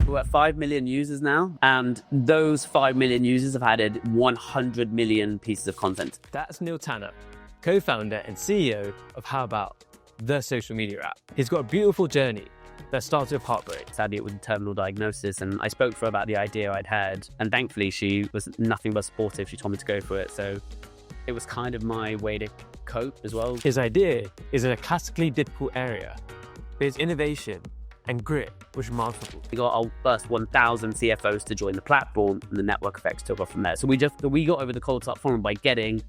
We're at 5 million users now, and those 5 million users have added 100 million pieces of content. That's Neil Tanna, co-founder and CEO of Howbout, the social media app. He's got a beautiful journey that started with heartbreak. Sadly, it was a terminal diagnosis, and I spoke to her about the idea I'd had, and thankfully she was nothing but supportive. She told me to go for it, so it was kind of my way to cope as well. His idea is in a classically difficult area, but his innovation and grit was remarkable. We got our first 1,000 CFOs to join the platform, and the network effects took off from there. So we got over the cold start forum by getting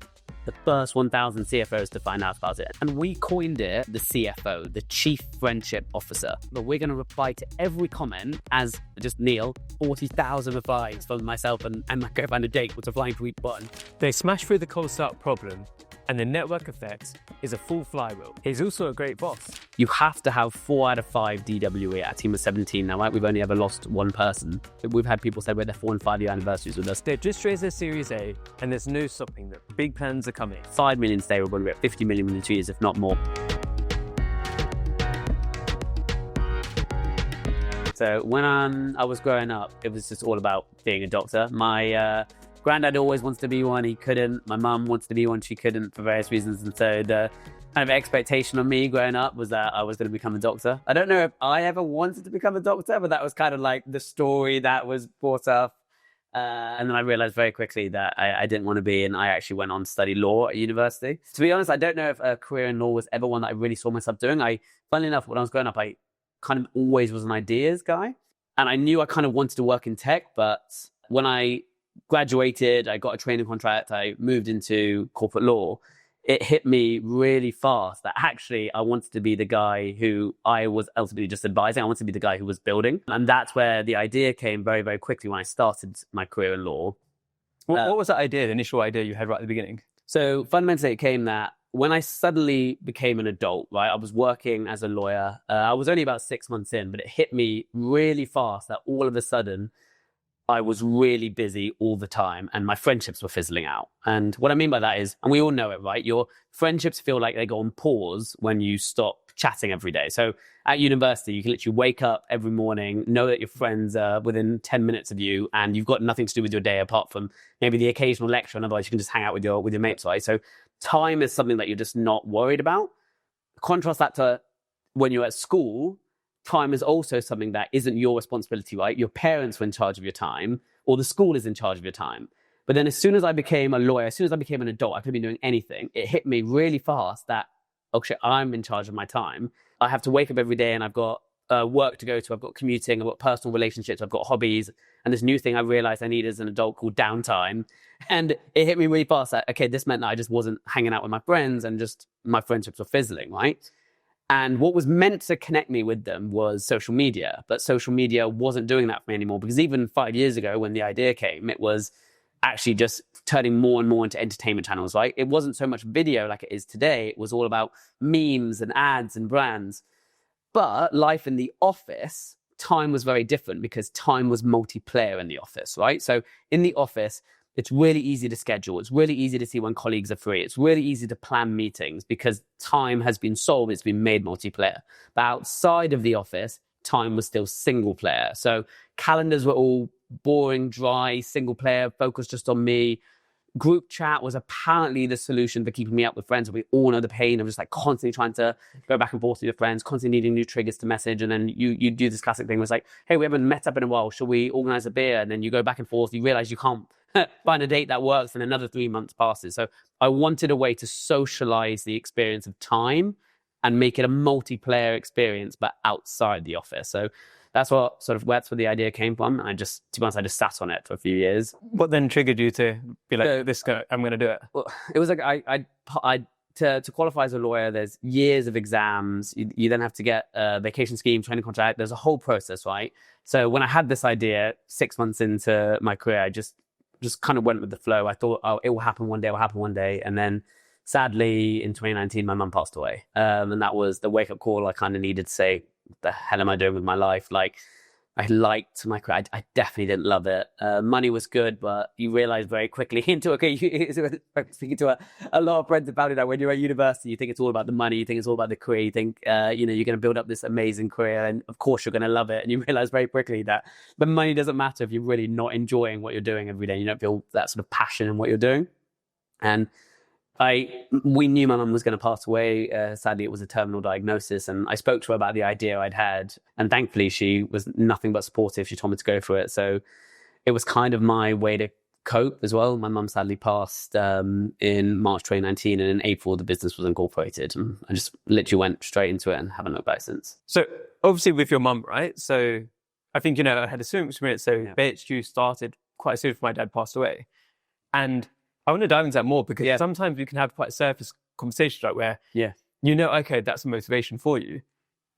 the first 1,000 CFOs to find out about it. And we coined it the CFO, the Chief Friendship Officer. But we're going to reply to every comment as just Neil, 40,000 replies from myself and my co-founder Jake with a flying tweet button. They smashed through the cold start problem, and the network effect is a full flywheel. He's also a great boss. You have to have 4 out of 5 DWE at a team of 17 now, right? We've only ever lost one person. We've had people celebrate their 4 and 5 year anniversaries with us. They've just raised their Series A, and there's no stopping them. Big plans are coming. 5 million today, we're going to be at 50 million within 2 years, if not more. So when I was growing up, it was just all about being a doctor. My granddad always wants to be one, he couldn't. My mum wants to be one, she couldn't for various reasons. And so the kind of expectation on me growing up was that I was going to become a doctor. I don't know if I ever wanted to become a doctor, but that was kind of like the story that was brought up. And then I realized very quickly that I didn't want to be, and I actually went on to study law at university. To be honest, I don't know if a career in law was ever one that I really saw myself doing. Funnily enough, when I was growing up, I kind of always was an ideas guy. And I knew I kind of wanted to work in tech, but when I graduated, I got a training contract, I moved into corporate law, it hit me really fast that actually I wanted to be the guy who I was ultimately just advising. I wanted to be the guy who was building. And that's where the idea came very, very quickly when I started my career in law. What was that idea, the initial idea you had right at the beginning? So fundamentally, it came that when I suddenly became an adult, right, I was working as a lawyer. I was only about 6 months in, but it hit me really fast that all of a sudden I was really busy all the time and my friendships were fizzling out. And what I mean by that is, and we all know it, right? Your friendships feel like they go on pause when you stop chatting every day. So at university, you can literally wake up every morning, know that your friends are within 10 minutes of you, and you've got nothing to do with your day apart from maybe the occasional lecture, and otherwise you can just hang out with your mates, right? So time is something that you're just not worried about. Contrast that to when you're at school. Time is also something that isn't your responsibility, right? Your parents were in charge of your time, or the school is in charge of your time. But then as soon as I became a lawyer, as soon as I became an adult, I could have been doing anything. It hit me really fast that, okay, I'm in charge of my time. I have to wake up every day and I've got work to go to. I've got commuting, I've got personal relationships, I've got hobbies. And this new thing I realized I need as an adult called downtime. And it hit me really fast that, okay, this meant that I just wasn't hanging out with my friends and just my friendships were fizzling, right? And what was meant to connect me with them was social media. But social media wasn't doing that for me anymore, because even 5 years ago when the idea came, it was actually just turning more and more into entertainment channels, right? It wasn't so much video like it is today. It was all about memes and ads and brands. But life in the office, time was very different because time was multiplayer in the office, right? So in the office, it's really easy to schedule. It's really easy to see when colleagues are free. It's really easy to plan meetings because time has been solved. It's been made multiplayer. But outside of the office, time was still single player. So calendars were all boring, dry, single player, focused just on me. Group chat was apparently the solution for keeping me up with friends. We all know the pain of just like constantly trying to go back and forth with your friends, constantly needing new triggers to message. And then you do this classic thing where it's like, hey, we haven't met up in a while. Shall we organize a beer? And then you go back and forth. You realize you can't find a date that works, and another 3 months passes. So I wanted a way to socialize the experience of time and make it a multiplayer experience, but outside the office. So that's where the idea came from. To be honest, I just sat on it for a few years. What then triggered you to be like, I'm going to do it? Well, it was like to qualify as a lawyer, there's years of exams. You then have to get a vacation scheme, training contract. There's a whole process, right? So when I had this idea 6 months into my career, I just kind of went with the flow. I thought, oh, it will happen one day, it will happen one day. And then sadly, in 2019, my mum passed away. And that was the wake-up call I kind of needed to say, what the hell am I doing with my life? Like, I liked my career. I definitely didn't love it. Money was good, but you realize very quickly speaking to a lot of friends about it, that when you're at university, you think it's all about the money, you think it's all about the career, you think, you're going to build up this amazing career, and of course you're going to love it. And you realize very quickly that the money doesn't matter if you're really not enjoying what you're doing every day. You don't feel that sort of passion in what you're doing. And we knew my mum was going to pass away. Sadly, it was a terminal diagnosis, and I spoke to her about the idea I'd had, and thankfully she was nothing but supportive. She told me to go for it. So it was kind of my way to cope as well. My mum sadly passed in March 2019, and in April the business was incorporated. And I just literally went straight into it and haven't looked back since. So obviously with your mum, right? So I think, I had a swimming experience. So BHQ started quite soon after my dad passed away. And I want to dive into that more, because sometimes we can have quite surface conversations, right, where okay, that's a motivation for you.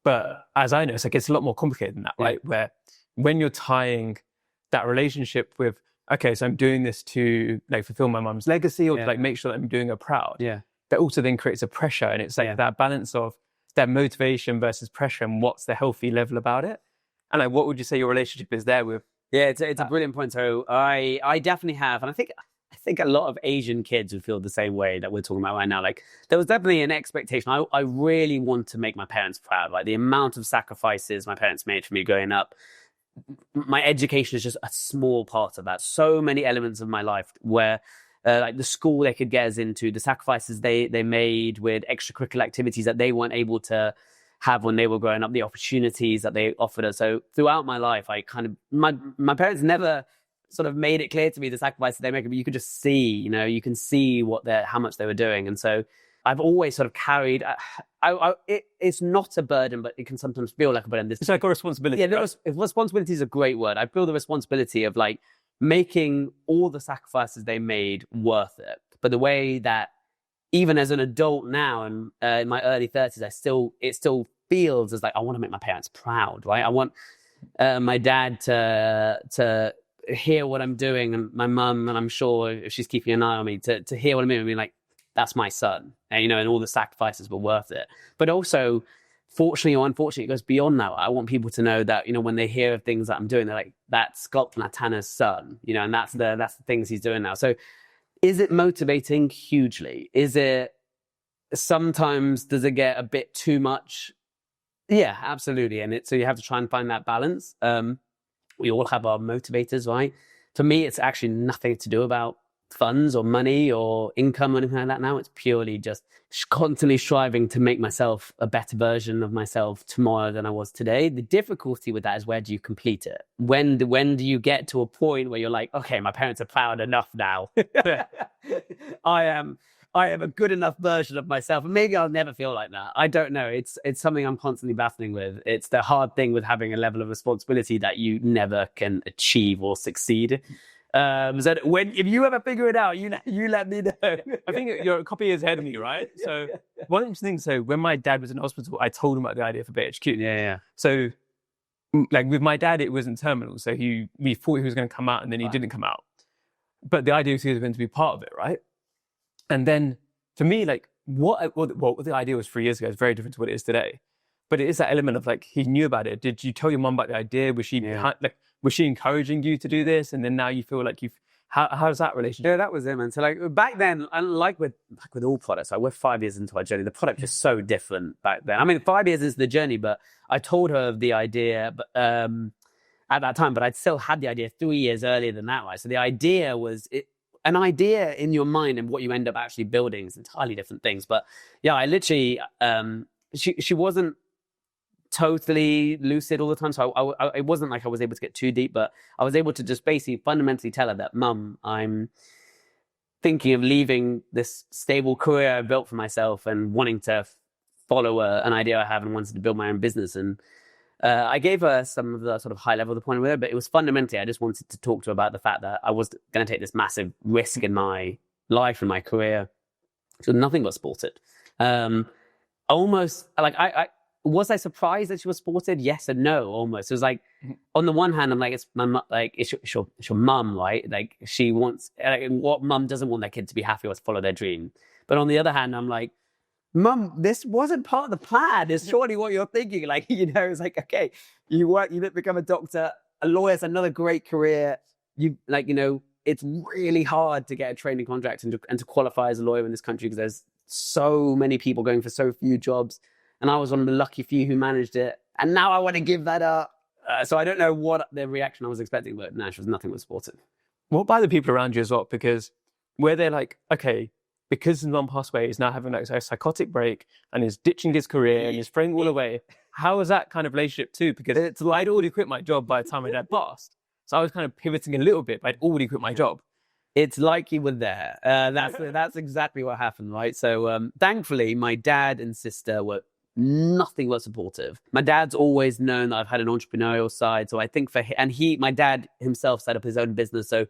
But as I know, it's a lot more complicated than that, right? Where when you're tying that relationship with, okay, so I'm doing this to fulfill my mum's legacy, or to make sure that I'm doing her proud. That also then creates a pressure, and it's that balance of that motivation versus pressure, and what's the healthy level about it. And what would you say your relationship is there with? Yeah, it's a brilliant point. So I definitely have, and I think a lot of Asian kids would feel the same way that we're talking about right now. There was definitely an expectation. I really want to make my parents proud. The amount of sacrifices my parents made for me growing up. My education is just a small part of that. So many elements of my life where the school they could get us into, the sacrifices they made with extracurricular activities that they weren't able to have when they were growing up, the opportunities that they offered us. So throughout my life, my parents never sort of made it clear to me the sacrifices they make, but you could just see, you can see how much they were doing. And so I've always sort of carried, it's not a burden, but it can sometimes feel like a burden. It's like a responsibility. Yeah, responsibility is a great word. I feel the responsibility of making all the sacrifices they made worth it. But the way that even as an adult now, and in my early 30s, it still feels as I want to make my parents proud, right? I want my dad to hear what I'm doing, and my mum, and I'm sure if she's keeping an eye on me, to hear what I'm doing and be like, that's my son, and and all the sacrifices were worth it. But also, fortunately or unfortunately, it goes beyond that. I want people to know that when they hear of things that I'm doing, they're like, that's Scott Tanna's son, and that's the things he's doing now. So is it motivating? Hugely. Is it sometimes, does it get a bit too much? Yeah, absolutely. And so you have to try and find that balance. We all have our motivators, right? For me, it's actually nothing to do about funds or money or income or anything like that now. It's purely just constantly striving to make myself a better version of myself tomorrow than I was today. The difficulty with that is, where do you complete it? When do you get to a point where you're like, okay, my parents are proud enough now. I am a good enough version of myself. And maybe I'll never feel like that. I don't know. It's something I'm constantly battling with. It's the hard thing with having a level of responsibility that you never can achieve or succeed. So if you ever figure it out, you let me know. I think you're a couple of years ahead of me, right? So one interesting thing, so when my dad was in hospital, I told him about the idea for BHQ. Yeah. So with my dad, it wasn't terminal. So we thought he was going to come out, and then he didn't come out. But the idea was he was going to be part of it, right? And then for me, what the idea was 3 years ago is very different to what it is today. But it is that element of he knew about it. Did you tell your mum about the idea? Was she was she encouraging you to do this? And then now you feel like how's that relationship? Yeah, that was it, man. So back then, and with all products, we're 5 years into our journey. The product is so different back then. I mean, 5 years into the journey, but I told her of the idea at that time, but I'd still had the idea 3 years earlier than that, right? So the idea was an idea in your mind, and what you end up actually building is entirely different things. But yeah, I literally, she wasn't totally lucid all the time. So it wasn't like I was able to get too deep, but I was able to just basically fundamentally tell her that, Mum, I'm thinking of leaving this stable career I built for myself and wanting to follow an idea I have and wanted to build my own business. And I gave her some of the sort of high level of the point with her, but it was fundamentally, I just wanted to talk to her about the fact that I was going to take this massive risk in my life and my career. So nothing but supported. Almost was I surprised that she was supported? Yes and no, almost. It was on the one hand, I'm like, it's my mum, it's your mum, right? She wants, what mum doesn't want their kid to be happy or to follow their dream. But on the other hand, I'm like, Mum, this wasn't part of the plan. It's surely what you're thinking. Like, it's like, okay, you become a doctor, a lawyer's another great career. It's really hard to get a training contract and to qualify as a lawyer in this country because there's so many people going for so few jobs. And I was one of the lucky few who managed it. And now I want to give that up. So I don't know what the reaction I was expecting, but no, nothing was supportive. What about the people around you as well? Because where they're like, okay, because his mum passed away, he's now having like a psychotic break and is ditching his career and is throwing all away. How was that kind of relationship too? Because I'd already quit my job by the time my dad passed. So I was kind of pivoting a little bit, but I'd already quit my job. It's like you were there. That's exactly what happened, right? So thankfully, my dad and sister were nothing but supportive. My dad's always known that I've had an entrepreneurial side. So I think my dad himself set up his own business. So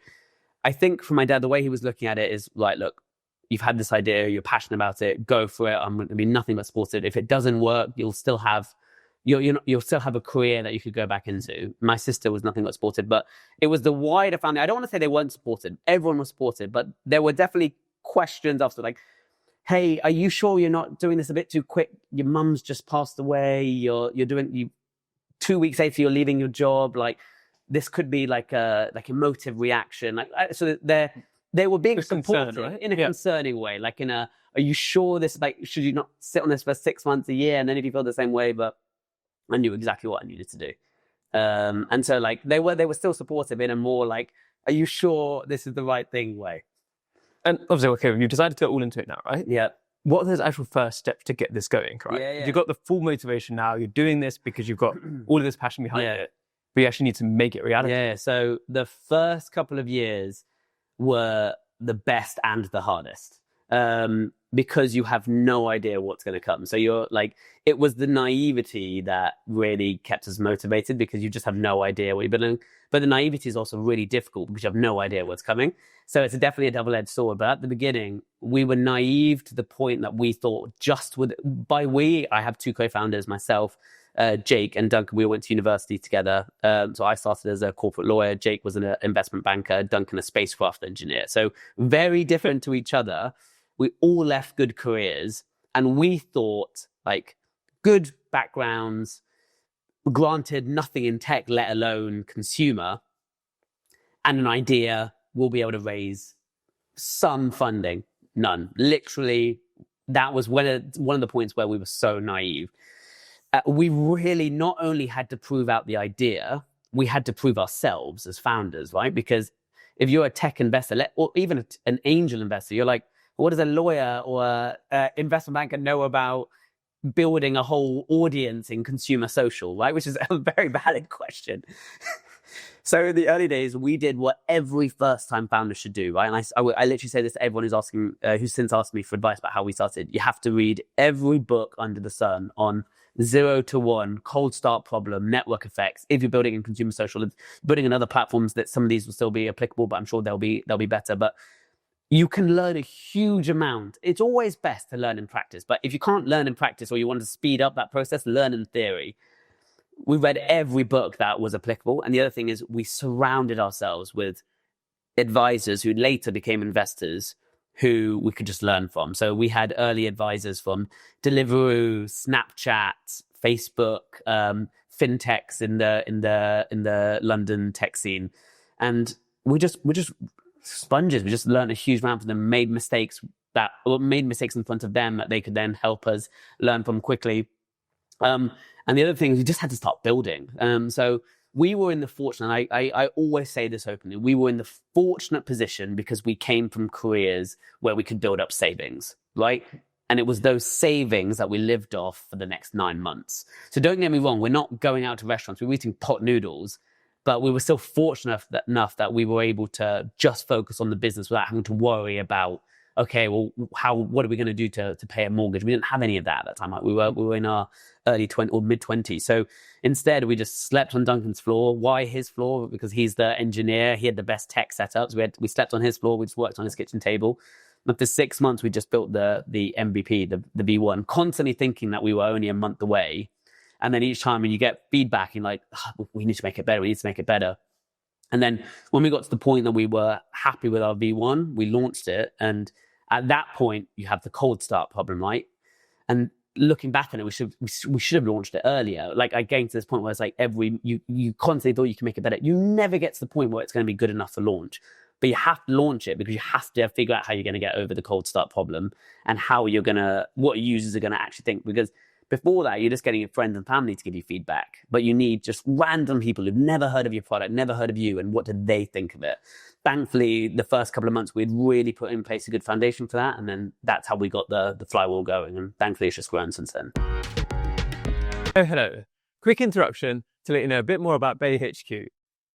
I think for my dad, the way he was looking at it is like, look, you've had this idea, you're passionate about it, go for it. I'm going to be nothing but supportive. If it doesn't work, you'll still have a career that you could go back into. My sister was nothing but supportive, but it was the wider family. I don't want to say they weren't supported. Everyone was supported, but there were definitely questions after, like, hey, are you sure you're not doing this a bit too quick? Your mum's just passed away. You're doing 2 weeks later, you're leaving your job. Like, this could be like a emotive reaction. So they were being supported, right? In a concerning way. Like are you sure this, like, should you not sit on this for 6 months, a year? And then if you feel the same way, but I knew exactly what I needed to do. And so like they were still supportive in a more like, are you sure this is the right thing way? And obviously, okay, you've decided to go all into it now, right? Yeah. What are those actual first steps to get this going, right? Yeah. You've got the full motivation now. You're doing this because you've got all of this passion behind it. But you actually need to make it reality. Yeah. So the first couple of years were the best and the hardest. Because you have no idea what's going to come. So you're like, it was the naivety that really kept us motivated because you just have no idea what you're doing. But the naivety is also really difficult because you have no idea what's coming. So it's definitely a double-edged sword. But at the beginning, we were naive to the point that we thought I have two co-founders, myself, Jake and Duncan. We all went to university together. So I started as a corporate lawyer. Jake was an investment banker. Duncan, a spacecraft engineer. So very different to each other. We all left good careers and we thought like good backgrounds, granted nothing in tech, let alone consumer, and an idea, we'll be able to raise some funding. None. Literally, that was one of the points where we were so naive. We really not only had to prove out the idea, we had to prove ourselves as founders, right? Because if you're a tech investor, or even an angel investor, you're like, what does a lawyer or an investment banker know about building a whole audience in consumer social, right? Which is a very valid question. So in the early days, we did what every first-time founder should do, right? And I literally say this to everyone who's since asked me for advice about how we started. You have to read every book under the sun on 0 to 1, cold start problem, network effects. If you're building in consumer social, building in other platforms, that some of these will still be applicable, but I'm sure they'll be better. But you can learn a huge amount. It's always best to learn in practice. But if you can't learn in practice or you want to speed up that process, learn in theory. We read every book that was applicable. And the other thing is we surrounded ourselves with advisors who later became investors who we could just learn from. So we had early advisors from Deliveroo, Snapchat, Facebook, fintechs in the London tech scene. And we just sponges. We just learned a huge amount from them, made mistakes in front of them that they could then help us learn from quickly. And the other thing is we just had to start building. So we were in the fortunate, I always say this openly, we were in the fortunate position because we came from careers where we could build up savings, right? And it was those savings that we lived off for the next 9 months. So don't get me wrong, we're not going out to restaurants, we're eating pot noodles, but we were still fortunate enough that we were able to just focus on the business without having to worry about, okay, well, what are we going to do to pay a mortgage? We didn't have any of that at that time. Like we were in our early 20 or mid 20s. So instead, we just slept on Duncan's floor. Why his floor? Because he's the engineer. He had the best tech setups. We slept on his floor. We just worked on his kitchen table. After 6 months, we just built the MVP, the V1, constantly thinking that we were only a month away. And then each time when you get feedback, you're like, we need to make it better. We need to make it better. And then when we got to the point that we were happy with our V1, we launched it. And at that point, you have the cold start problem, right? And looking back on it, we should have launched it earlier. Like, I getting to this point where it's like you constantly thought you can make it better. You never get to the point where it's going to be good enough for launch. But you have to launch it because you have to figure out how you're going to get over the cold start problem and what users are going to actually think. Because before that, you're just getting your friends and family to give you feedback. But you need just random people who've never heard of your product, never heard of you, and what did they think of it? Thankfully, the first couple of months, we'd really put in place a good foundation for that. And then that's how we got the flywheel going. And thankfully, it's just grown since then. Oh, hello. Quick interruption to let you know a bit more about Bay HQ.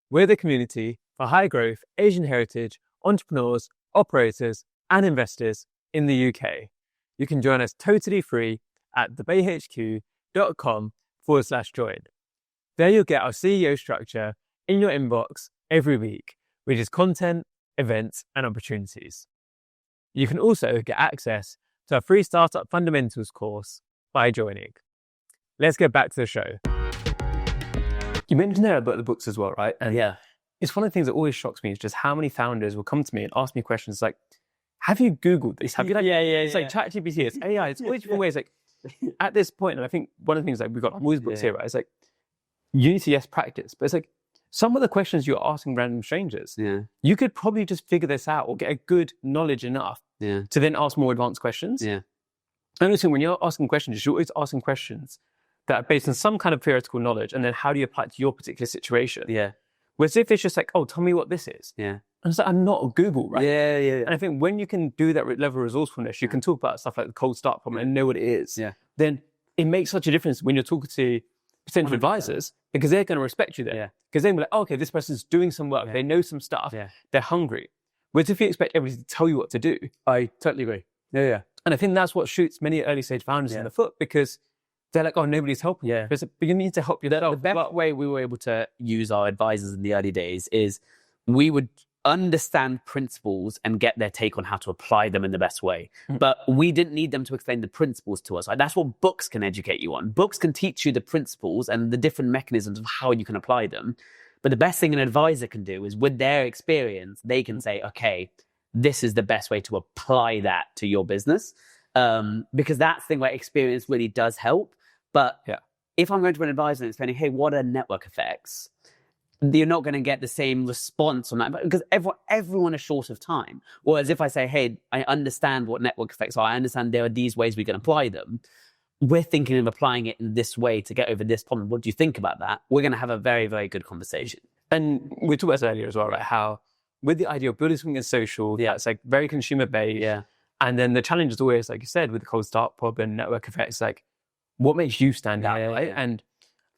We're the community for high growth Asian heritage entrepreneurs, operators, and investors in the UK. You can join us totally free at thebayhq.com/join. There you'll get our CEO structure in your inbox every week, which is content, events, and opportunities. You can also get access to our free Startup Fundamentals course by joining. Let's get back to the show. You mentioned there about the books as well, right? And yeah. It's one of the things that always shocks me is just how many founders will come to me and ask me questions like, have you Googled this? Have you it's like ChatGPT, it's AI, it's all these different ways. Like at this point, and I think one of the things like we've got all these books here, right? It's like, you need to, yes, practice, but it's like some of the questions you're asking random strangers, you could probably just figure this out or get a good knowledge enough to then ask more advanced questions. Yeah. And also when you're asking questions, you're always asking questions that are based on some kind of theoretical knowledge, and then how do you apply it to your particular situation? Yeah. Whereas if it's just like, oh, tell me what this is. Yeah. And it's like, I'm not a Google, right? Yeah. And I think when you can do that level of resourcefulness, you can talk about stuff like the cold start problem and know what it is. Yeah. Then it makes such a difference when you're talking to potential advisors, because they're going to respect you there. Yeah. Because they're like, oh, okay, this person's doing some work. They know some stuff. They're hungry. Whereas if you expect everybody to tell you what to do. I totally agree. Yeah. And I think that's what shoots many early stage founders in the foot, because they're like, oh, nobody's helping. Yeah. But you need to help yourself. The best way we were able to use our advisors in the early days is we would understand principles and get their take on how to apply them in the best way. But we didn't need them to explain the principles to us. Right? That's what books can educate you on. Books can teach you the principles and the different mechanisms of how you can apply them. But the best thing an advisor can do is, with their experience, they can say, okay, this is the best way to apply that to your business. Because that's the thing where experience really does help. But if I'm going to an advisor and explaining, hey, what are network effects? You're not going to get the same response on that, because everyone is short of time. Whereas if I say, hey, I understand what network effects are, I understand there are these ways we can apply them. We're thinking of applying it in this way to get over this problem. What do you think about that? We're going to have a very, very good conversation. And we talked about this earlier as well, right? How with the idea of building something that's social, that's like very consumer based. Yeah. And then the challenge is always, like you said, with the cold start problem, network effects, like what makes you stand out, right? And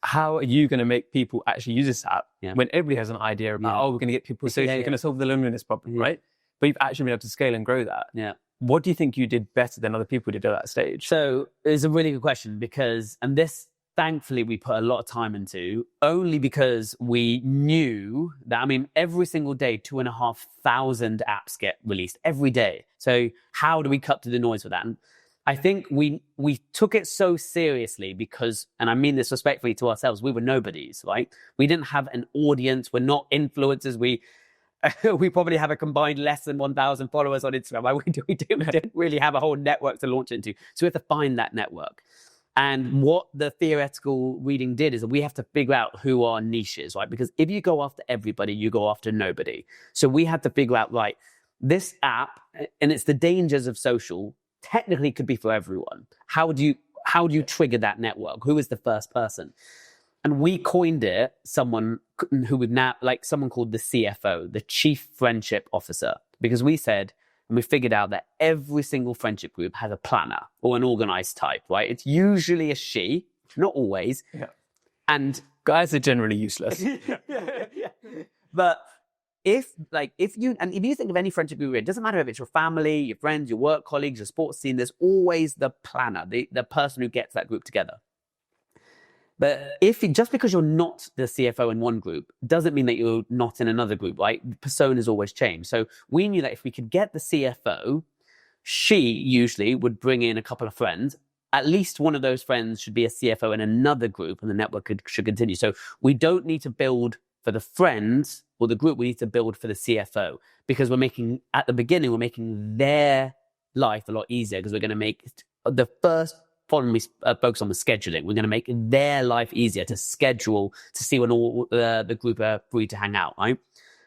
how are you going to make people actually use this app when everybody has an idea about, oh, we're going to get people social, you're going to solve the loneliness problem, right? But you've actually been able to scale and grow that. Yeah. What do you think you did better than other people did at that stage? So it's a really good question, because, and this, thankfully, we put a lot of time into, only because we knew that, I mean, every single day, 2,500 apps get released every day. So how do we cut through the noise with that? And I think we took it so seriously because, and I mean this respectfully to ourselves, we were nobodies, right? We didn't have an audience. We're not influencers. We probably have a combined less than 1,000 followers on Instagram. We didn't really have a whole network to launch into. So we have to find that network. And what the theoretical reading did is that we have to figure out who our niche is, right? Because if you go after everybody, you go after nobody. So we had to figure out, right, this app, and it's the dangers of social, technically could be for everyone. How do you trigger that network? Who is the first person? And we coined it someone who would now, like someone called the CFO, the Chief Friendship Officer, because we said, and we figured out that every single friendship group has a planner or an organized type, right? It's usually a she, not always. Yeah. And guys are generally useless. But if you think of any friendship group, it doesn't matter if it's your family, your friends, your work colleagues, your sports team, there's always the planner, the person who gets that group together. But just because you're not the CFO in one group doesn't mean that you're not in another group, right? Personas always change. So we knew that if we could get the CFO, she usually would bring in a couple of friends. At least one of those friends should be a CFO in another group, and the network should continue. So we don't need to build for the friends or the group. We need to build for the CFO, because we're making their life a lot easier, because we're going to make the first problem we focused on was scheduling. We're going to make their life easier to schedule to see when all the group are free to hang out, right?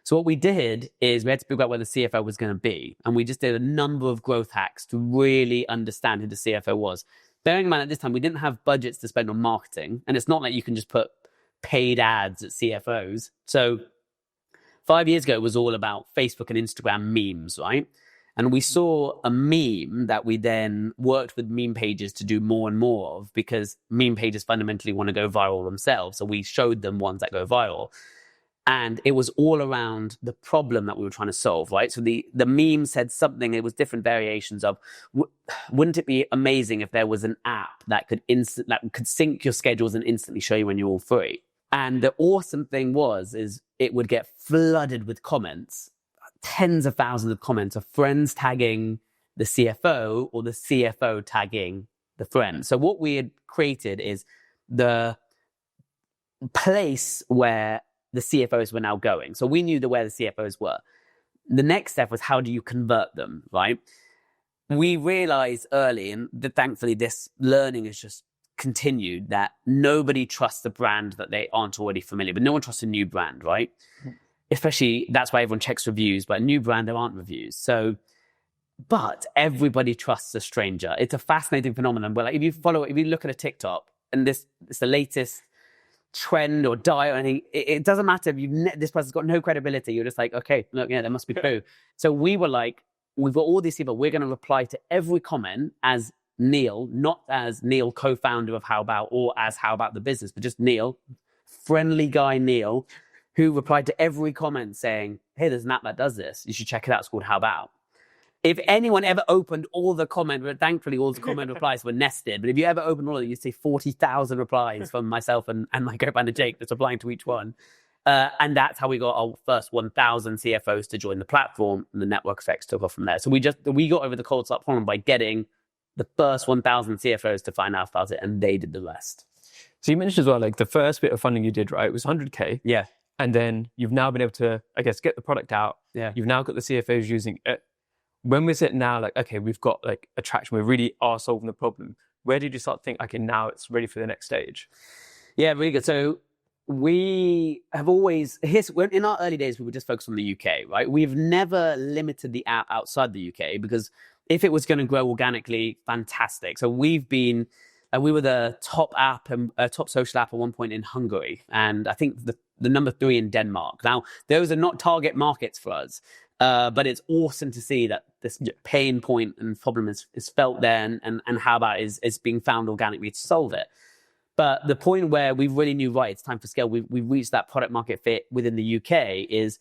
So what we did is we had to figure out where the CFO was going to be. And we just did a number of growth hacks to really understand who the CFO was. Bearing in mind at this time, we didn't have budgets to spend on marketing. And it's not like you can just put paid ads at CFOs. So 5 years ago, it was all about Facebook and Instagram memes, right? And we saw a meme that we then worked with meme pages to do more and more of, because meme pages fundamentally want to go viral themselves. So we showed them ones that go viral. And it was all around the problem that we were trying to solve, right? So the meme said something, it was different variations of, wouldn't it be amazing if there was an app that could sync your schedules and instantly show you when you're all free? And the awesome thing is it would get flooded with comments, tens of thousands of comments of friends tagging the CFO or the CFO tagging the friend. So what we had created is the place where the CFOs were now going. So we knew where the CFOs were. The next step was, how do you convert them, right? We realized early, and thankfully this learning has just continued, that nobody trusts a brand that they aren't already familiar with. No one trusts a new brand, right? Especially, that's why everyone checks reviews, but a new brand, there aren't reviews. So, but everybody trusts a stranger. It's a fascinating phenomenon. But like, if you look at a TikTok, and it's the latest trend or diet or anything, it doesn't matter if this person's got no credibility. You're just like, okay, look, yeah, that must be true. So we were like, we've got all these people, we're going to reply to every comment as Neil, not as Neil, co-founder of Howbout, or as Howbout the business, but just Neil, friendly guy Neil, who replied to every comment saying, hey, there's an app that does this. You should check it out. It's called Howbout. If anyone ever opened all the comment, but thankfully all the comment replies were nested, but if you ever opened all of them, you'd see 40,000 replies from myself and my co-founder Jake that's replying to each one. And that's how we got our first 1,000 CFOs to join the platform, and the network effects took off from there. So we got over the cold start problem by getting the first 1,000 CFOs to find out about it, and they did the rest. So you mentioned as well, like the first bit of funding you did, right, it was 100K. Yeah. And then you've now been able to, I guess, get the product out. Yeah. You've now got the CFOs using it. When was it now, like, okay, we've got like a traction, we really are solving the problem. Where did you start to think, okay, now it's ready for the next stage? Yeah, really good. So we have always, in our early days, we would just focus on the UK, right? We've never limited the app outside the UK, because if it was going to grow organically, fantastic. So we were the top app and top social app at one point in Hungary. And I think the number 3 in Denmark. Now, those are not target markets for us. But it's awesome to see that this pain point and problem is felt there, and how about is being found organically to solve it. But the point where we really knew, right, it's time for scale, we've reached that product market fit within the UK, is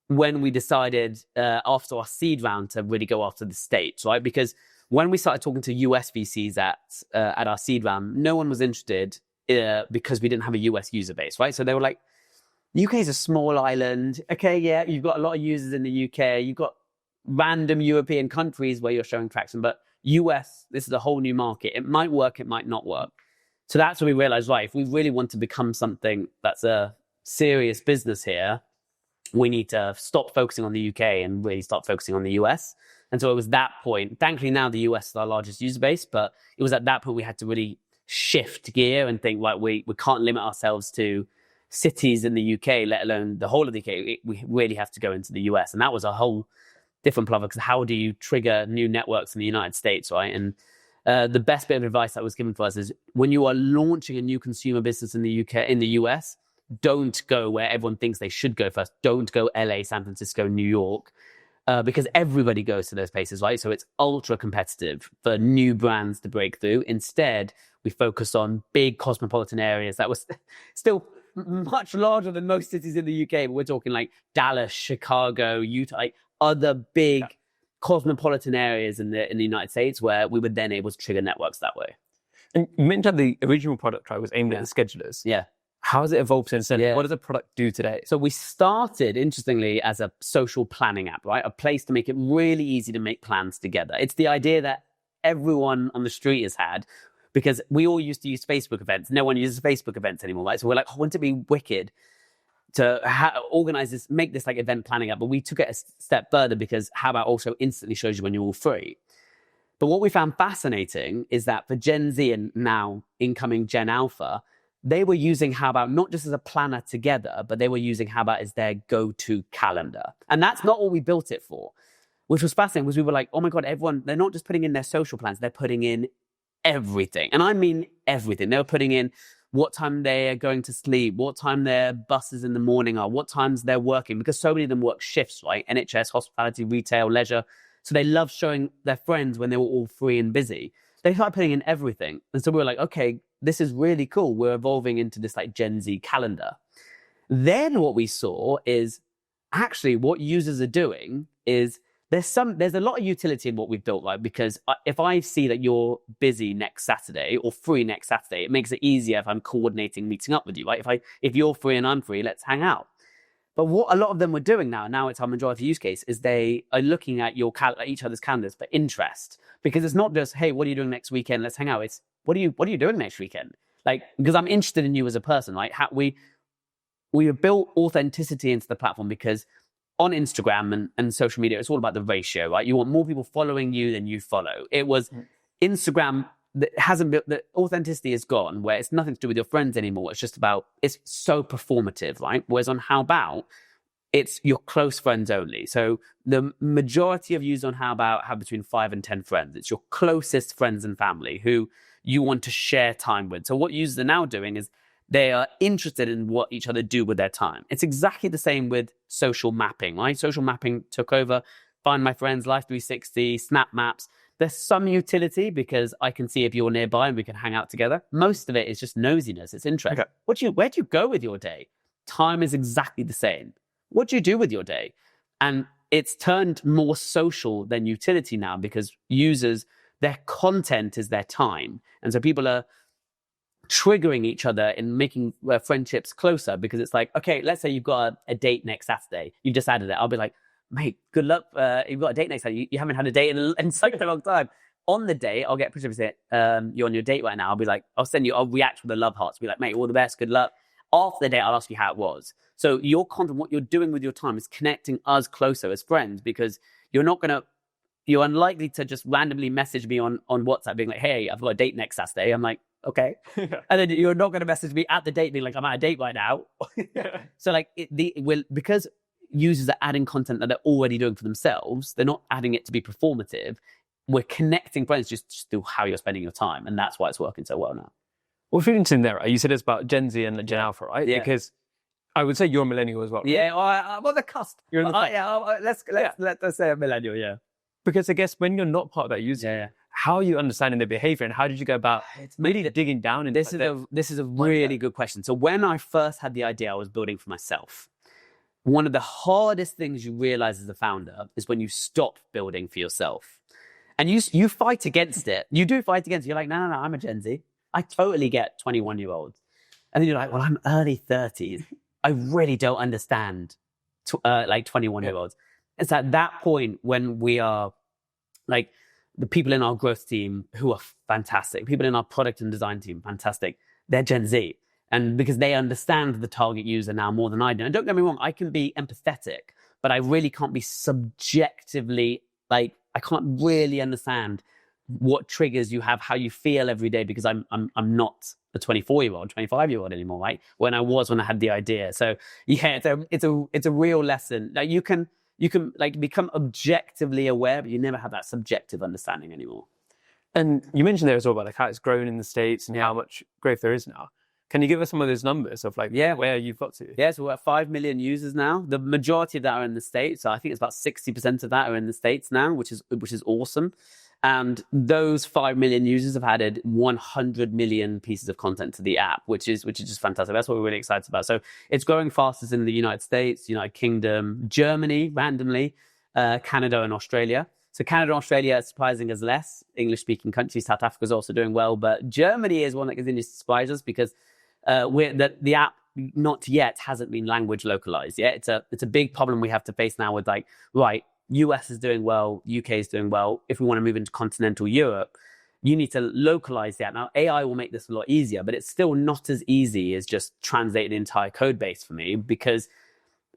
when we decided after our seed round to really go after the States, right? Because when we started talking to US VCs at our seed round, no one was interested because we didn't have a US user base, right? So they were like, the UK is a small island. Okay, yeah, you've got a lot of users in the UK. You've got random European countries where you're showing traction. But US, this is a whole new market. It might work, it might not work. So that's when we realized, right, if we really want to become something that's a serious business here, we need to stop focusing on the UK and really start focusing on the US. And so it was that point. Thankfully, now the US is our largest user base, but it was at that point we had to really shift gear and think, like, we can't limit ourselves to cities in the UK, let alone the whole of the UK. We really have to go into the US. And that was a whole different problem, because how do you trigger new networks in the United States, right? And the best bit of advice that was given to us is, when you are launching a new consumer business in the UK, in the US, don't go where everyone thinks they should go first. Don't go LA, San Francisco, New York, because everybody goes to those places, right? So it's ultra competitive for new brands to break through. Instead, we focus on big cosmopolitan areas that was still much larger than most cities in the UK, but we're talking like Dallas, Chicago, Utah, like other big cosmopolitan areas in the United States, where we were then able to trigger networks that way. And you mentioned the original product, right, was aimed at the schedulers. Yeah. How has it evolved since then? Yeah. What does the product do today? So we started, interestingly, as a social planning app, right? A place to make it really easy to make plans together. It's the idea that everyone on the street has had, because we all used to use Facebook events. No one uses Facebook events anymore, right? So we're like, wouldn't it be wicked to organize this, make this like event planning app? But we took it a step further, because Howbout also instantly shows you when you're all free. But what we found fascinating is that for Gen Z and now incoming Gen Alpha, they were using Howbout not just as a planner together, but they were using Howbout as their go-to calendar. And that's not what we built it for, which was fascinating, was we were like, oh my God, everyone, they're not just putting in their social plans, they're putting in everything. And I mean everything. They were putting in what time they are going to sleep, what time their buses in the morning are, what times they're working, because so many of them work shifts, right? NHS, hospitality, retail, leisure. So they love showing their friends when they were all free and busy. They started putting in everything. And so we were like, okay, this is really cool. We're evolving into this like Gen Z calendar. Then what we saw is actually what users are doing is there's a lot of utility in what we've built, right? Because if I see that you're busy next Saturday or free next Saturday, it makes it easier if I'm coordinating meeting up with you, right? If you're free and I'm free, let's hang out. But what a lot of them were doing now it's our majority use case, is they are looking at each other's calendars for interest. Because it's not just, hey, what are you doing next weekend? Let's hang out. It's what are you doing next weekend? Like, because I'm interested in you as a person, right? We have built authenticity into the platform, because on Instagram and social media, it's all about the ratio, right? You want more people following you than you follow. It was Instagram that hasn't built, the authenticity is gone, where it's nothing to do with your friends anymore. It's just about, it's so performative, right? Whereas on Howbout, it's your close friends only. So the majority of users on Howbout have between 5 and 10 friends. It's your closest friends and family who you want to share time with. So what users are now doing is they are interested in what each other do with their time. It's exactly the same with social mapping, right? Social mapping took over Find My Friends, Life 360, Snap Maps. There's some utility because I can see if you're nearby and we can hang out together. Most of it is just nosiness. It's interest. Okay. Where do you go with your day? Time is exactly the same. What do you do with your day? And it's turned more social than utility now, because users, their content is their time. And so people are triggering each other in making friendships closer, because it's like, okay, let's say you've got a date next Saturday. You've just added it. I'll be like, mate, good luck. You've got a date next Saturday. You haven't had a date in such a long time. On the day, I'll get a picture of it. You're on your date right now. I'll be like, I'll react with the love hearts. Be like, mate, all the best. Good luck. After the date, I'll ask you how it was. So your content, what you're doing with your time, is connecting us closer as friends, because you're unlikely to just randomly message me on WhatsApp being like, hey, I've got a date next Saturday. I'm like, okay. And then you're not going to message me at the date being like, I'm at a date right now. So like because users are adding content that they're already doing for themselves, they're not adding it to be performative. We're connecting friends just through how you're spending your time. And that's why it's working so well now. Well, if you're interested there, right? You said it's about Gen Z and Gen Alpha, right? Yeah. Because I would say you're a millennial as well, right? Yeah, I'm on the cusp. You're on the cusp. Let's say a millennial, yeah. Because I guess when you're not part of that user, how are you understanding their behavior, and how did you go about really digging down into this is a really good question. So when I first had the idea, I was building for myself. One of the hardest things you realize as a founder is when you stop building for yourself. And you fight against it. You do fight against it. You're like, no, I'm a Gen Z. I totally get 21-year-olds. And then you're like, well, I'm early 30s. I really don't understand like 21-year-olds. It's at that point when we are like, the people in our growth team who are fantastic, people in our product and design team, fantastic. They're Gen Z. And because they understand the target user now more than I do. And don't get me wrong, I can be empathetic, but I really can't be subjectively, like, I can't really understand what triggers you have, how you feel every day, because I'm not a 24-year-old, 25-year-old anymore, right? When I had the idea. So yeah, it's a real lesson. Like you can like become objectively aware, but you never have that subjective understanding anymore. And you mentioned there as well about like how it's grown in the States and how much growth there is now. Can you give us some of those numbers of like where you've got to? Yeah, so we're at 5 million users now. The majority of that are in the States. So I think it's about 60% of that are in the States now, which is awesome. And those 5 million users have added 100 million pieces of content to the app, which is just fantastic. That's what we're really excited about. So it's growing fastest in the United States, United Kingdom, Germany, randomly, Canada and Australia. So Canada and Australia are surprising us less. English-speaking countries, South Africa is also doing well. But Germany is one that continues to surprise us because the app not yet hasn't been language localized yet. It's a big problem we have to face now with like, right, US is doing well, UK is doing well. If we want to move into continental Europe, you need to localize the app. Now, AI will make this a lot easier, but it's still not as easy as just translating the entire code base for me, because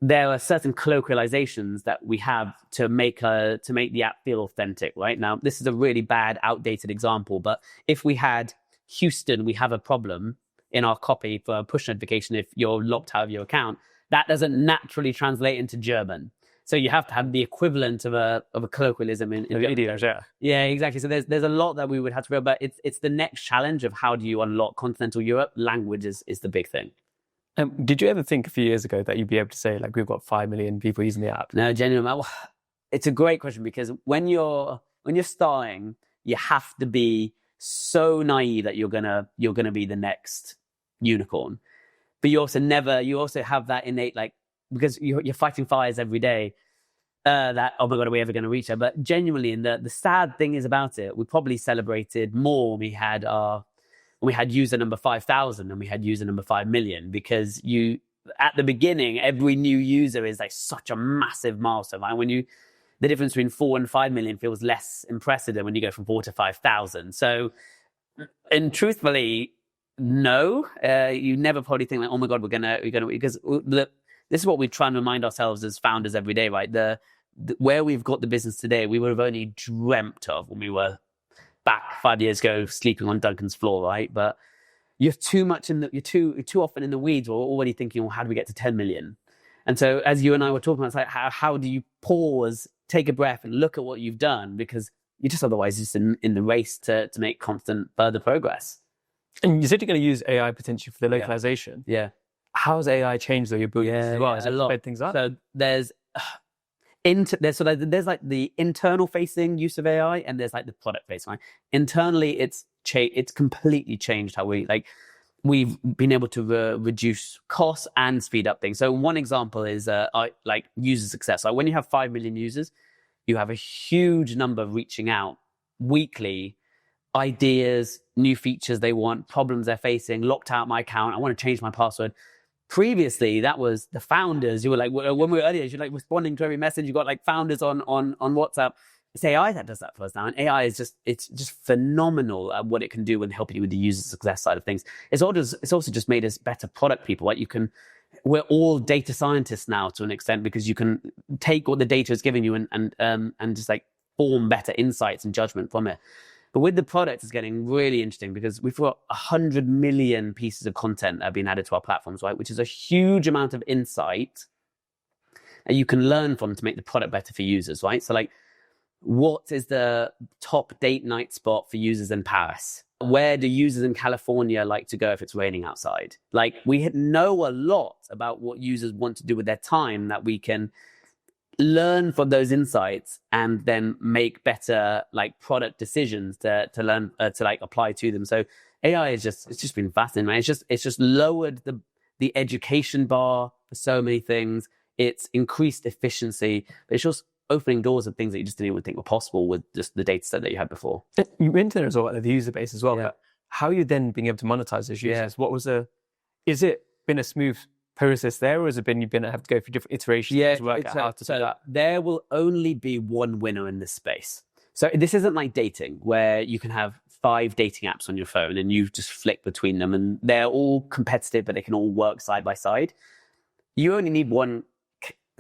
there are certain colloquializations that we have to make the app feel authentic, right? Now, this is a really bad, outdated example, but if we had Houston, we have a problem in our copy for a push notification if you're locked out of your account, that doesn't naturally translate into German. So you have to have the equivalent of a colloquialism in videos, yeah. Yeah, exactly. So there's a lot that we would have to build, but it's the next challenge of how do you unlock continental Europe. Language is the big thing. Did you ever think a few years ago that you'd be able to say, like, we've got 5 million people using the app? No, genuinely. It's a great question, because when you're starting, you have to be so naive that you're gonna be the next unicorn. But you also have that innate, like, because you're fighting fires every day, that, oh my God, are we ever going to reach that? But genuinely, and the sad thing is about it, we probably celebrated more when we had user number 5,000 and we had user number 5 million, because at the beginning, every new user is like such a massive milestone. Like the difference between 4 and 5 million feels less impressive than when you go from 4 to 5,000. So, and truthfully, no, you never probably think like, oh my God, we're gonna, because this is what we try and remind ourselves as founders every day, right? Where we've got the business today, we would have only dreamt of when we were back 5 years ago, sleeping on Duncan's floor, right? But you're too often in the weeds, or already thinking, well, how do we get to 10 million? And so, as you and I were talking about, it's like, how do you pause, take a breath, and look at what you've done? Because you're just otherwise just in the race to make constant further progress. And you said you're going to use AI potentially for the localization. Yeah. How's AI changed though your bookings as well? Has it sped things up? So there's like the internal facing use of AI, and there's like the product facing. Right? Internally, it's completely changed how we've been able to reduce costs and speed up things. So one example is like user success. Like when you have 5 million users, you have a huge number reaching out weekly, ideas, new features they want, problems they're facing, locked out my account, I want to change my password. Previously, that was the founders. You were like, when we were earlier, you're like responding to every message. You got like founders on WhatsApp. It's AI that does that for us now. And AI is just phenomenal at what it can do when helping you with the user success side of things. It's also just made us better product people. Right? We're all data scientists now to an extent, because you can take what the data is giving you and just like form better insights and judgment from it. But with the product, it's getting really interesting, because we've got 100 million pieces of content that have been added to our platforms, right? Which is a huge amount of insight that you can learn from to make the product better for users, right? So like, what is the top date night spot for users in Paris? Where do users in California like to go if it's raining outside? Like, we know a lot about what users want to do with their time, that we can learn from those insights and then make better like product decisions to learn to like apply to them. So AI it's just been fascinating, man. It's just lowered the education bar for so many things. It's increased efficiency, but it's just opening doors of things that you just didn't even think were possible with just the data set that you had before. You mentioned as well the user base as well, but how are you then being able to monetize those users? Is it been a smooth process there, or has it been you've been have to go through different iterations to work out how to do that? There will only be one winner in this space. So this isn't like dating, where you can have 5 dating apps on your phone and you just flick between them, and they're all competitive, but they can all work side by side. You only need one.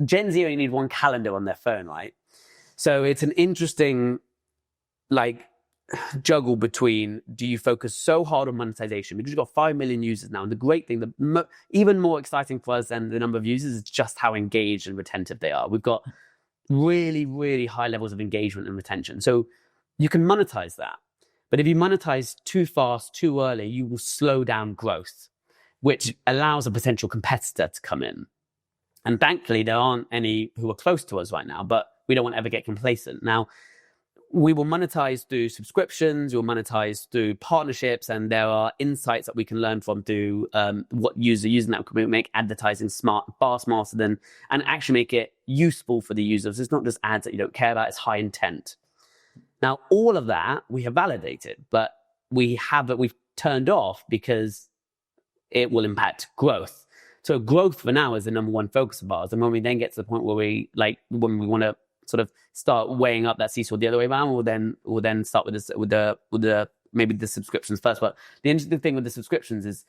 Gen Z only need one calendar on their phone, right? So it's an interesting like juggle between, do you focus so hard on monetization because you've got 5 million users now, and the great thing, even more exciting for us than the number of users, is just how engaged and retentive they are. We've got really, really high levels of engagement and retention. So you can monetize that. But if you monetize too fast, too early, you will slow down growth, which allows a potential competitor to come in. And thankfully, there aren't any who are close to us right now, but we don't want to ever get complacent. Now, we will monetize through subscriptions, we'll monetize through partnerships, and there are insights that we can learn from through what users are using that can make advertising far smarter than, and actually make it useful for the users. It's not just ads that you don't care about, it's high intent. Now, all of that we have validated, but we've turned off because it will impact growth. So growth for now is the number one focus of ours. And when we then get to the point where when we want to sort of start weighing up that seesaw the other way around, we'll then start with maybe the subscriptions first. But the interesting thing with the subscriptions is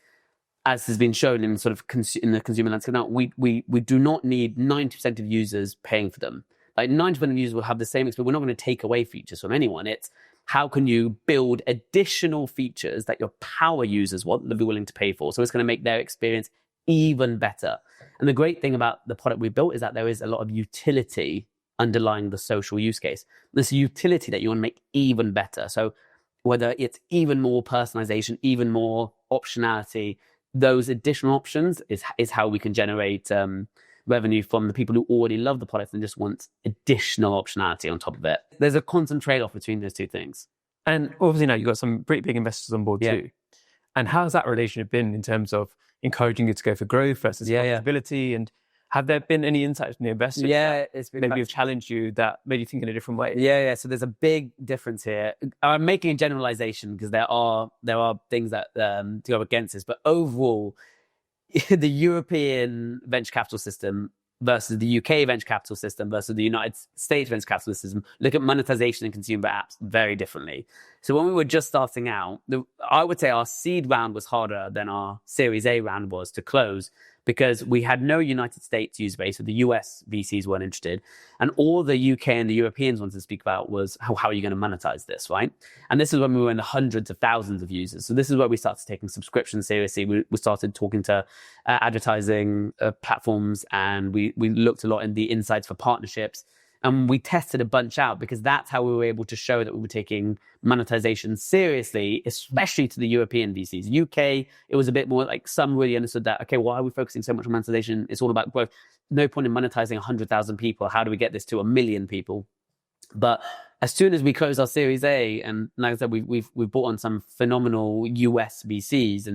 as has been shown in sort of in the consumer landscape now, we do not need 90% of users paying for them. Like 90% of users will have the same experience. We're not going to take away features from anyone. It's how can you build additional features that your power users want, they'll be willing to pay for. So it's going to make their experience even better. And the great thing about the product we built is that there is a lot of utility underlying the social use case. There's a utility that you want to make even better. So whether it's even more personalization, even more optionality, those additional options is how we can generate revenue from the people who already love the product and just want additional optionality on top of it. There's a constant trade-off between those two things. And obviously now you've got some pretty big investors on board too. And how's that relationship been in terms of encouraging you to go for growth versus profitability? And have there been any insights from the investors it's been maybe have challenged you that made you think in a different way? Yeah. So there's a big difference here. I'm making a generalization because there are things that go against this, but overall, the European venture capital system versus the UK venture capital system versus the United States venture capital system look at monetization and consumer apps very differently. So when we were just starting out, I would say our seed round was harder than our Series A round was to close because we had no United States user base, so the US VCs weren't interested. And all the UK and the Europeans wanted to speak about was how are you going to monetize this, right? And this is when we were in the hundreds of thousands of users. So this is where we started taking subscriptions seriously. We started talking to advertising platforms, and we looked a lot in the insights for partnerships. And we tested a bunch out because that's how we were able to show that we were taking monetization seriously, especially to the European VCs. UK, it was a bit more like some really understood that, okay, why are we focusing so much on monetization? It's all about growth. No point in monetizing 100,000 people. How do we get this to 1 million people? But as soon as we closed our Series A, and like I said, we've brought on some phenomenal US VCs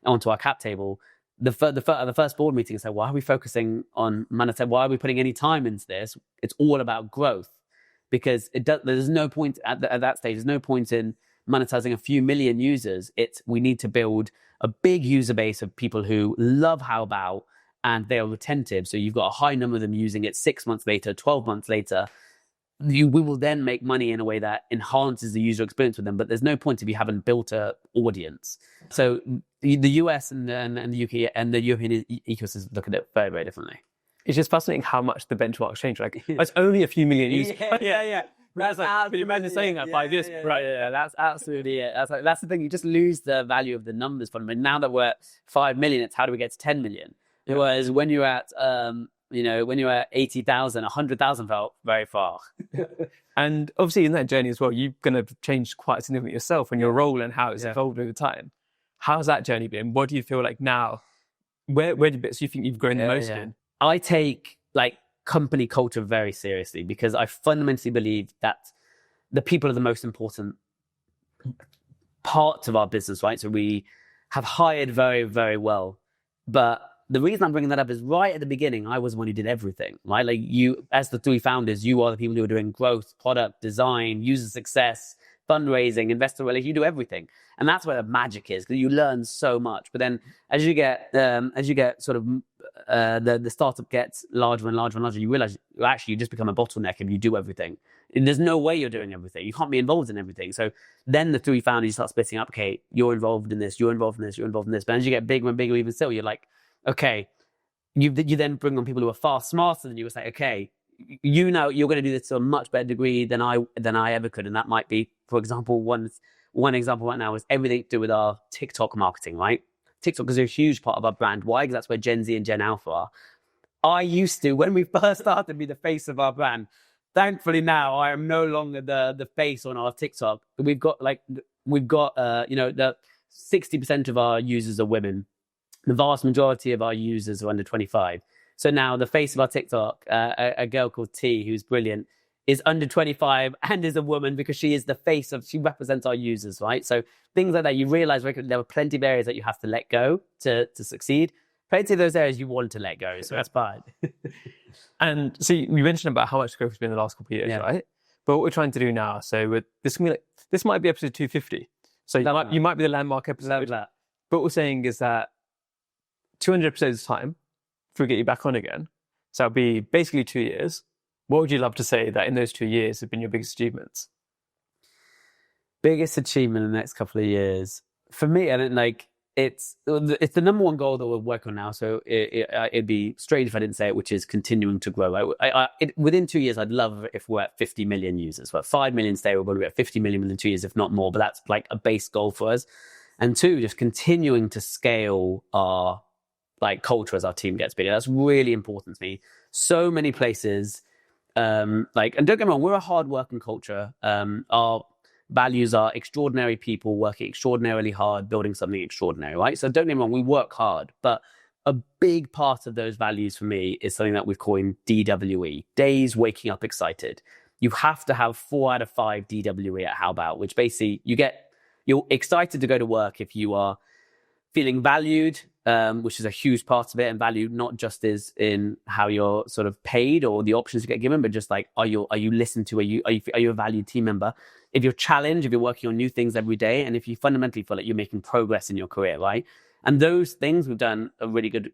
onto our cap table. The first board meeting said, why are we focusing on monetization? Why are we putting any time into this? It's all about growth, because there's no point at that stage. There's no point in monetizing a few million users. We need to build a big user base of people who love Howbout and they are retentive. So you've got a high number of them using it 6 months later, 12 months later. We will then make money in a way that enhances the user experience with them. But there's no point if you haven't built an audience. So the US and the UK and the European ecosystem look at it very, very differently. It's just fascinating how much the benchmarks change. Like, it's only a few million users. Yeah. That's like, but imagine saying that 5 years. Right, that's absolutely it. That's the thing. You just lose the value of the numbers from them. And now that we're at 5 million, it's how do we get to 10 million? Whereas when you're at when you're at 80,000, 100,000 felt very far. And obviously in that journey as well, you're going to change quite significantly yourself and your role and how it's evolved over time. How's that journey been? What do you feel like now? Where do bits you think you've grown the most in? I take company culture very seriously because I fundamentally believe that the people are the most important parts of our business, right? So we have hired very, very well. But the reason I'm bringing that up is right at the beginning, I was the one who did everything, right? Like you, as the three founders, you are the people who are doing growth, product, design, user success, fundraising, investor relations, you do everything. And that's where the magic is, because you learn so much. But then as you get sort of, the startup gets larger and larger and larger, you realize you just become a bottleneck if you do everything. And there's no way you're doing everything. You can't be involved in everything. So then the three founders, you start splitting up, okay, you're involved in this, you're involved in this, you're involved in this. But as you get bigger and bigger, even still, you're like, okay, you then bring on people who are far smarter than you. It's like, okay, you're going to do this to a much better degree than I ever could. And that might be, for example, one example right now is everything to do with our TikTok marketing, right? TikTok is a huge part of our brand. Why? Because that's where Gen Z and Gen Alpha are. I used to, when we first started, be the face of our brand. Thankfully now I am no longer the face on our TikTok. We've got the 60% of our users are women. The vast majority of our users are under 25. So now the face of our TikTok, a girl called T, who's brilliant, is under 25 and is a woman because she represents our users, right? So things like that, you realize there are plenty of areas that you have to let go to succeed. Plenty of those areas you want to let go, so that's fine. And so you mentioned about how much growth has been in the last couple of years, right? But what we're trying to do now, so this might be episode 250. So you might be the landmark episode. Love that. But what we're saying is that 200 episodes time, if we get you back on again, so it'll be basically 2 years. What would you love to say that in those 2 years have been your biggest achievements? Biggest achievement in the next couple of years? For me, I don't it's the number one goal that we're working on now. So it'd be strange if I didn't say it, which is continuing to grow. Within 2 years, I'd love if we're at 50 million users. We're at 5 million today. We're going to be at 50 million within 2 years, if not more. But that's like a base goal for us. And two, just continuing to scale our like culture as our team gets bigger. That's really important to me. So many places, and don't get me wrong, we're a hard-working culture. Our values are extraordinary people working extraordinarily hard, building something extraordinary, right? So don't get me wrong, we work hard, but a big part of those values for me is something that we've coined DWE, days waking up excited. You have to have 4 out of 5 DWE at Howbout, which basically you're excited to go to work if you are feeling valued, which is a huge part of it, and value not just is in how you're sort of paid or the options you get given, but just like are you listened to? Are you a valued team member? If you're challenged, if you're working on new things every day, and if you fundamentally feel like you're making progress in your career, right? And those things we've done a really good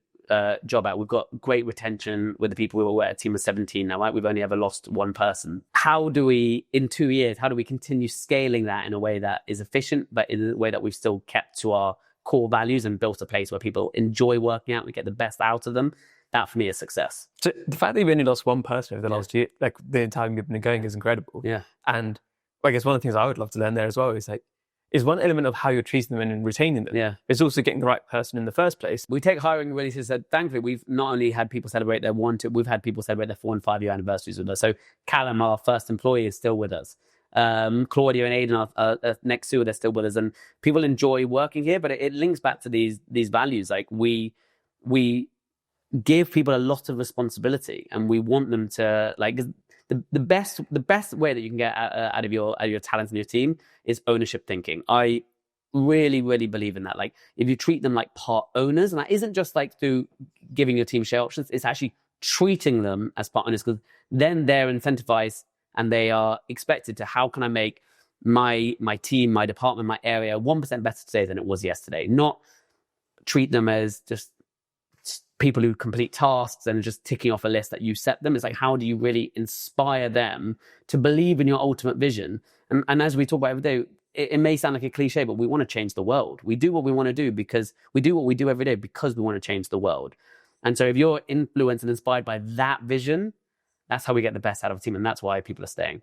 job at. We've got great retention with the people we were at, a team of 17 now, right? We've only ever lost one person. How do we, in 2 years, how do we continue scaling that in a way that is efficient, but in a way that we've still kept to our core values and built a place where people enjoy working out, we get the best out of them? That for me is success. So the fact that you've only lost one person over the last year, like the entire time you've been going, is incredible. Yeah. And I guess one of the things I would love to learn there as well is one element of how you're treating them and retaining them. Yeah. It's also getting the right person in the first place. We take hiring really seriously. Thankfully, we've not only had people celebrate their we've had people celebrate their 4 and 5 year anniversaries with us. So Callum, our first employee, is still with us. Claudia and Aidan are next to, they're still with us, and people enjoy working here. But it links back to these values. Like we give people a lot of responsibility, and we want them to like the best way that you can get out of your talents and your team is ownership thinking. I really, really believe in that. Like if you treat them like part owners, and that isn't just like through giving your team share options, it's actually treating them as part owners, because then they're incentivized and they are expected to, how can I make my team, my department, my area 1% better today than it was yesterday? Not treat them as just people who complete tasks and just ticking off a list that you set them. It's like, how do you really inspire them to believe in your ultimate vision? And as we talk about every day, it may sound like a cliche, but we want to change the world. We do what we want to do because we do what we do every day because we want to change the world. And so if you're influenced and inspired by that vision, that's how we get the best out of a team. And that's why people are staying.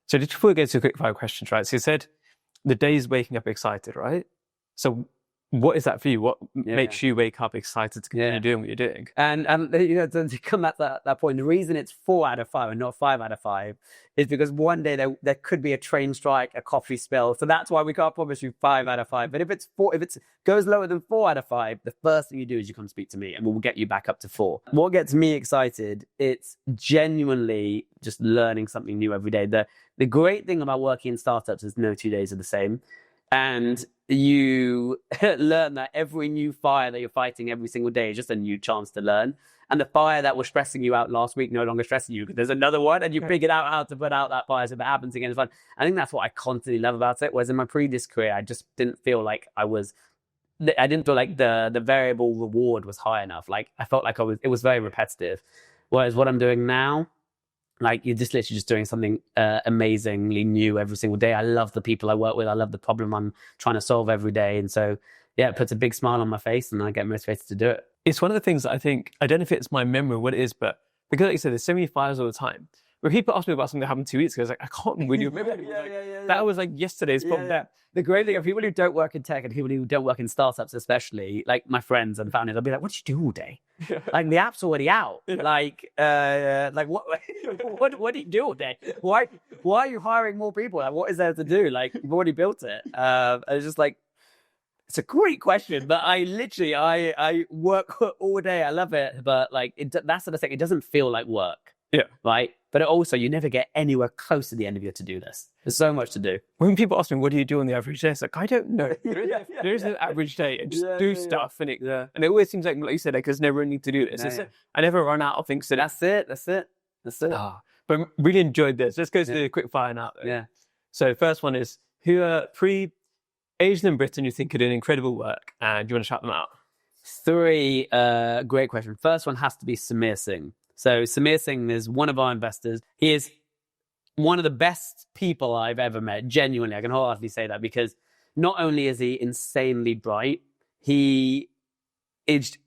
So just before we get to quick fire questions, right? So you said the day's waking up excited, right? So what is that for you? What makes you wake up excited to continue doing what you're doing? And to come back to that point, the reason it's 4 out of 5 and not 5 out of 5 is because one day there could be a train strike, a coffee spill. So that's why we can't promise you 5 out of 5. But if it goes lower than 4 out of 5, the first thing you do is you come speak to me, and we'll get you back up to 4. What gets me excited, it's genuinely just learning something new every day. The great thing about working in startups is no 2 days are the same. And you learn that every new fire that you're fighting every single day is just a new chance to learn. And the fire that was stressing you out last week no longer stressing you because there's another one, and you figured out how to put out that fire. So if it happens again, it's fun. I think that's what I constantly love about it. Whereas in my previous career, I just didn't feel like I didn't feel like the variable reward was high enough. Like I felt like it was very repetitive. Whereas what I'm doing now, like you're just literally just doing something amazingly new every single day. I love the people I work with. I love the problem I'm trying to solve every day. And so, yeah, it puts a big smile on my face and I get motivated to do it. It's one of the things that I think, I don't know if it's my memory or what it is, but because like you said, there's so many fires all the time. When people ask me about something that happened 2 weeks ago, I was like, I can't really remember. That was like yesterday's problem there. The great thing of people who don't work in tech and people who don't work in startups, especially, like my friends and family, they'll be like, what did you do all day? Like the app's already out. Like what do you do all day? Why are you hiring more people? Like, what is there to do? Like, you've already built it. It's just like, it's a great question, but I work all day. I love it. But like, that's the thing. It doesn't feel like work. Yeah. Right. But also, you never get anywhere close to the end of your to-do list. There's so much to do. When people ask me, what do you do on the average day? It's like, I don't know. There is an average day and just do stuff. And it always seems like you said, like, there's never a need to do this. I never run out of things to do. That's it. But really enjoyed this. Let's go to the quick fire now. Though. Yeah. So first one is, who are 3 Asian in Britain you think are doing incredible work? And do you want to shout them out? 3, great question. First one has to be Samir Singh. So Samir Singh is one of our investors. He is one of the best people I've ever met. Genuinely, I can wholeheartedly say that, because not only is he insanely bright, He is,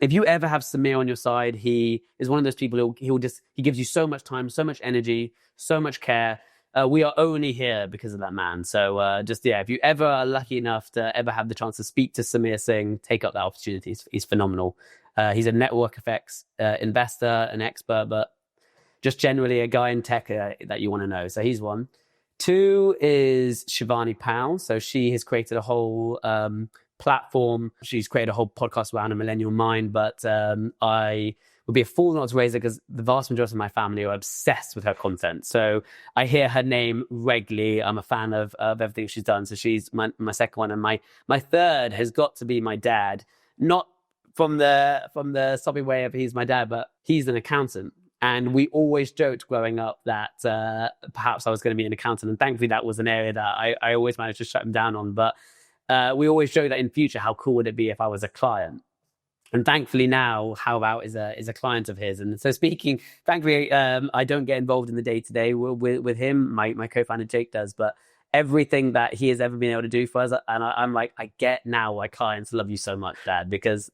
if you ever have Samir on your side, he is one of those people he gives you so much time, so much energy, so much care. We are only here because of that man. So if you ever are lucky enough to ever have the chance to speak to Samir Singh, take up that opportunity. He's phenomenal. He's a network effects investor, an expert, but just generally a guy in tech that you want to know. So he's one. Two is Shivani Powell. So she has created a whole platform. She's created a whole podcast around a millennial mind, but I would be a fool not to raise her because the vast majority of my family are obsessed with her content. So I hear her name regularly. I'm a fan of everything she's done. So she's my second one. And my third has got to be my dad. Not from the soppy way of he's my dad, but he's an accountant. And we always joked growing up that perhaps I was going to be an accountant. And thankfully that was an area that I always managed to shut him down on. But we always joke that in future, how cool would it be if I was a client? And thankfully now, Howbout is a client of his. And so thankfully, I don't get involved in the day-to-day with him. My co-founder Jake does, but everything that he has ever been able to do for us. And I'm like, I get now why clients love you so much, Dad, because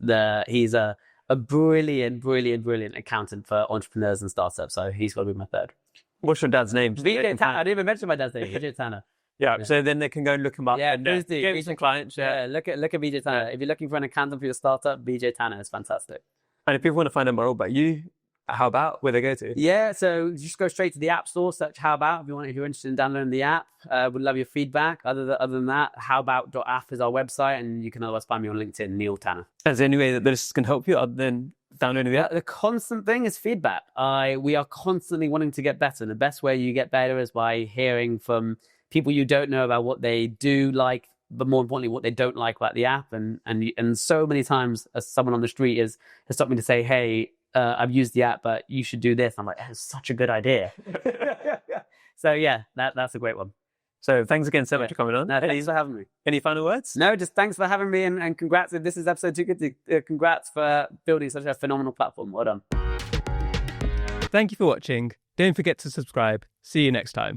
he's a brilliant accountant for entrepreneurs and startups. So he's got to be my third. What's your dad's name? Vijay Tanna. I didn't even mention my dad's name. Vijay Tanna. Yeah, so then they can go and look him up. Yeah, and give some clients. Yeah, look at Vijay Tanna. If you're looking for an accountant for your startup, Vijay Tanna is fantastic. And if people want to find out more about you, Howbout, where they go to? Yeah, so just go straight to the App Store, search Howbout if you're interested in downloading the app. Would love your feedback. Other than that, howbout.app is our website, and you can otherwise find me on LinkedIn, Neil Tanna. Is there any way that this can help you other than downloading the app? The constant thing is feedback. We are constantly wanting to get better, and the best way you get better is by hearing from people you don't know about what they do like, but more importantly, what they don't like about the app. And so many times, as someone on the street has stopped me to say, "Hey, I've used the app, but you should do this." I'm like, "That's such a good idea." So yeah, that's a great one. So thanks again so much for coming on. No, thanks for having me. Any final words? No, just thanks for having me, and congrats. If this is episode 250, congrats for building such a phenomenal platform. Well done. Thank you for watching. Don't forget to subscribe. See you next time.